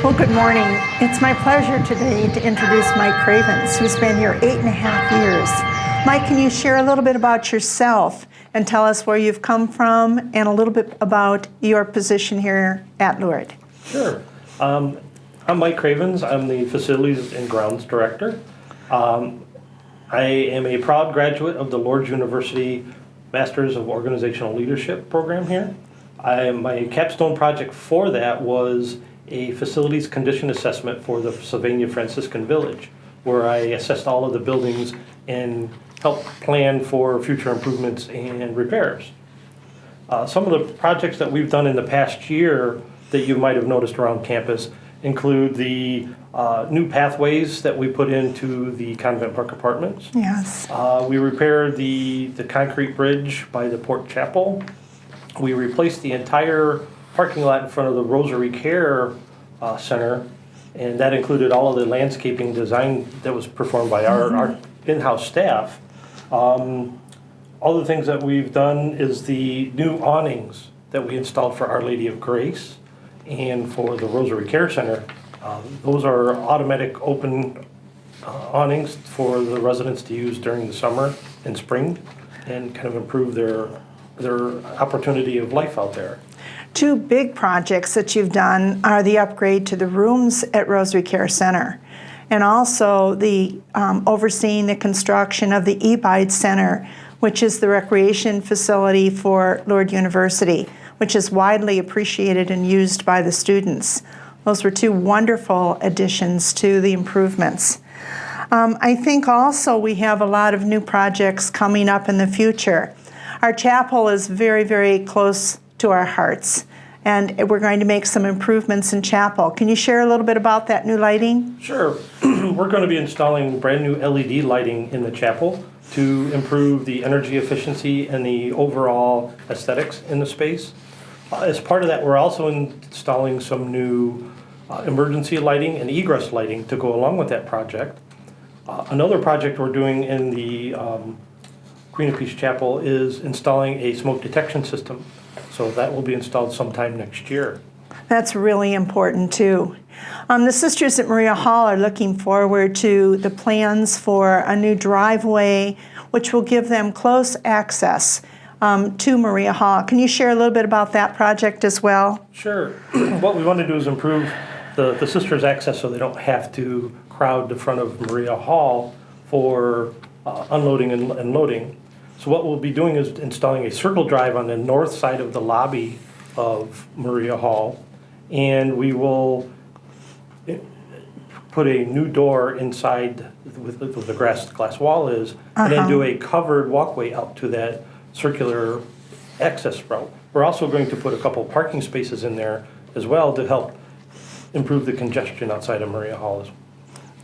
Well, good morning. It's my pleasure today to introduce Mike Cravens, who's been here 8.5 years. Mike, can you share a little bit about yourself and tell us where you've come from and a little bit about your position here at Lourdes? Sure. I'm Mike Cravens. I'm the Facilities and Grounds Director. I am a proud graduate of the Lourdes University Masters of Organizational Leadership program here. My capstone project for that was a facilities condition assessment for the Sylvania Franciscan Village, where I assessed all of the buildings and helped plan for future improvements and repairs. Some of the projects that we've done in the past year that you might have noticed around campus include the new pathways that we put into the Convent Park Apartments. Yes. We repaired the concrete bridge by the Port Chapel. We replaced the entire parking lot in front of the Rosary Care Center, and that included all of the landscaping design that was performed by our in-house staff. All the things that we've done is the new awnings that we installed for Our Lady of Grace and for the Rosary Care Center. Those are automatic open awnings for the residents to use during the summer and spring and kind of improve their opportunity of life out there. Two big projects that you've done are the upgrade to the rooms at Rosary Care Center and also the overseeing the construction of the E-Bide Center, which is the recreation facility for Lourdes University, which is widely appreciated and used by the students. Those were two wonderful additions to the improvements. I think also we have a lot of new projects coming up in the future. Our chapel is very, very close to our hearts, and we're going to make some improvements in chapel. Can you share a little bit about that new lighting? Sure. We're going to be installing brand new LED lighting in the chapel to improve the energy efficiency and the overall aesthetics in the space. As part of that, we're also installing some new emergency lighting and egress lighting to go along with that project. Another project we're doing in the Queen of Peace Chapel is installing a smoke detection system. So that will be installed sometime next year. That's really important too. The sisters at Maria Hall are looking forward to the plans for a new driveway, which will give them close access to Maria Hall. Can you share a little bit about that project as well? Sure. What we want to do is improve the sisters' access so they don't have to crowd the front of Maria Hall for unloading and loading. So what we'll be doing is installing a circle drive on the north side of the lobby of Maria Hall, and we will put a new door inside with the glass wall is, and then do a covered walkway out to that circular access route. We're also going to put a couple parking spaces in there as well to help improve the congestion outside of Maria Hall.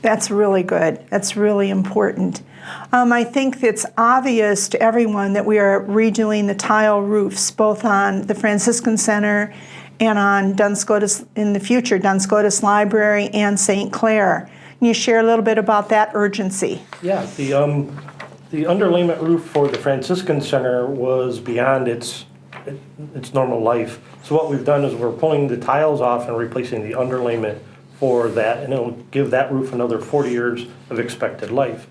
That's really good. That's really important. I think it's obvious to everyone that we are redoing the tile roofs, both on the Franciscan Center and on Duns Scotus, in the future, Duns Scotus Library and St. Clair. Can you share a little bit about that urgency? Yeah, the underlayment roof for the Franciscan Center was beyond its normal life. So what we've done is we're pulling the tiles off and replacing the underlayment for that, and it'll give that roof another 40 years of expected life.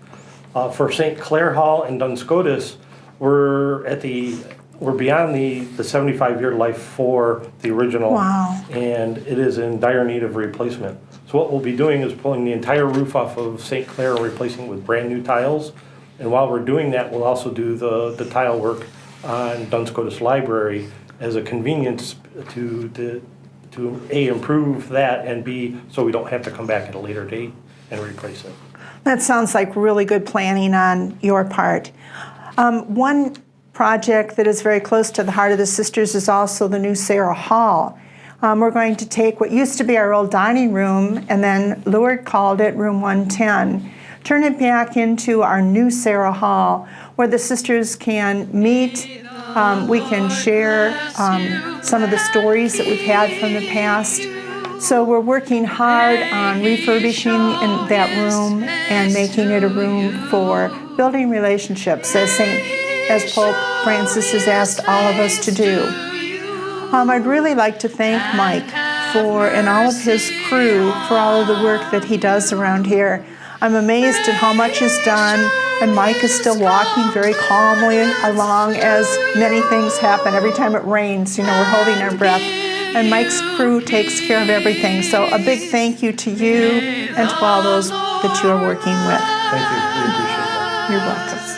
For St. Clair Hall and Duns Scotus, we're beyond the 75-year life for the original. Wow. And it is in dire need of replacement. So what we'll be doing is pulling the entire roof off of St. Clair and replacing it with brand new tiles. And while we're doing that, we'll also do the tile work on Duns Scotus Library as a convenience to A, improve that, and B, so we don't have to come back at a later date and replace it. That sounds like really good planning on your part. One project that is very close to the heart of the sisters is also the new Sarah Hall. We're going to take what used to be our old dining room, and then Lourdes called it Room 110, turn it back into our new Sarah Hall, where the sisters can meet. We can share some of the stories that we've had from the past. So we're working hard on refurbishing in that room and making it a room for building relationships, as Pope Francis has asked all of us to do. I'd really like to thank Mike and all of his crew for all of the work that he does around here. I'm amazed at how much is done, and Mike is still walking very calmly along as many things happen. Every time it rains, we're holding our breath. And Mike's crew takes care of everything. So a big thank you to you and to all those that you are working with. Thank you. We appreciate that. You're welcome.